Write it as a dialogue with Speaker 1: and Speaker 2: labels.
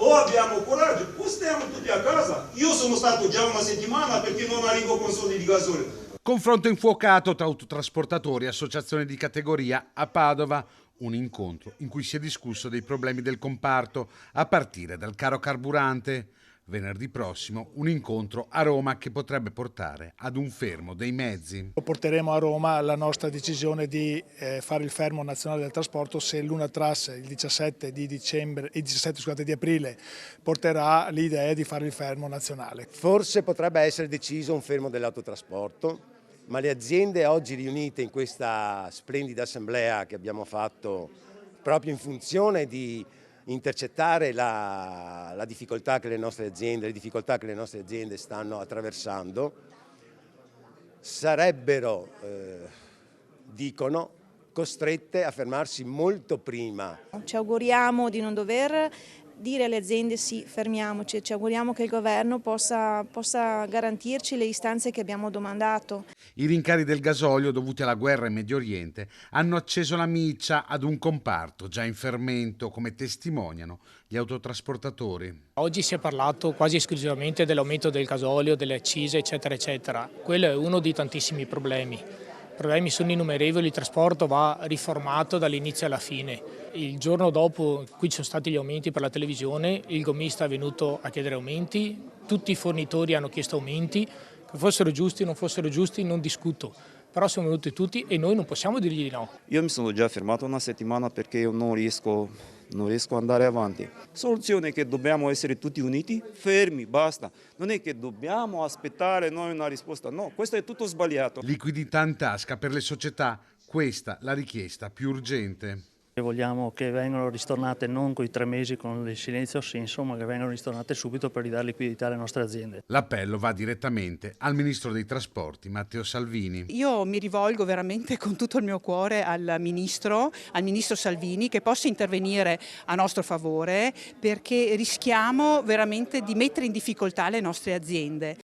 Speaker 1: o abbiamo coraggio o stiamo tutti a casa. Io sono stato già una settimana perché non arrivo con soldi di gasolio.
Speaker 2: Confronto infuocato tra autotrasportatori e associazioni di categoria a Padova. Un incontro in cui si è discusso dei problemi del comparto, a partire dal caro carburante. Venerdì prossimo un incontro a Roma che potrebbe portare ad un fermo dei mezzi.
Speaker 3: Porteremo a Roma la nostra decisione di fare il fermo nazionale del trasporto se l'Unatras il 17 di aprile porterà l'idea di fare il fermo nazionale.
Speaker 4: Forse potrebbe essere deciso un fermo dell'autotrasporto, ma le aziende oggi riunite in questa splendida assemblea che abbiamo fatto proprio in funzione di intercettare la difficoltà che le nostre aziende stanno attraversando, sarebbero, dicono, costrette a fermarsi molto prima.
Speaker 5: Ci auguriamo di non dover dire alle aziende sì, fermiamoci, ci auguriamo che il governo possa garantirci le istanze che abbiamo domandato.
Speaker 2: I rincari del gasolio dovuti alla guerra in Medio Oriente hanno acceso la miccia ad un comparto già in fermento, come testimoniano gli autotrasportatori.
Speaker 6: Oggi si è parlato quasi esclusivamente dell'aumento del gasolio, delle accise, eccetera, eccetera. Quello è uno dei tantissimi problemi. I problemi sono innumerevoli, il trasporto va riformato dall'inizio alla fine. Il giorno dopo qui ci sono stati gli aumenti per la televisione, il gommista è venuto a chiedere aumenti, tutti i fornitori hanno chiesto aumenti, che fossero giusti o non fossero giusti non discuto, però sono venuti tutti e noi non possiamo dirgli di no.
Speaker 7: Io mi sono già fermato una settimana perché io non riesco ad andare avanti. Soluzione è che dobbiamo essere tutti uniti, fermi, basta. Non è che dobbiamo aspettare noi una risposta, no, questo è tutto sbagliato.
Speaker 2: Liquidità in tasca per le società, questa la richiesta più urgente.
Speaker 8: Vogliamo che vengano ristornate non con i 3 mesi con il silenzio assenso, ma che vengano ristornate subito per ridare liquidità alle nostre aziende.
Speaker 2: L'appello va direttamente al Ministro dei Trasporti, Matteo Salvini.
Speaker 9: Io mi rivolgo veramente con tutto il mio cuore al Ministro Salvini, che possa intervenire a nostro favore, perché rischiamo veramente di mettere in difficoltà le nostre aziende.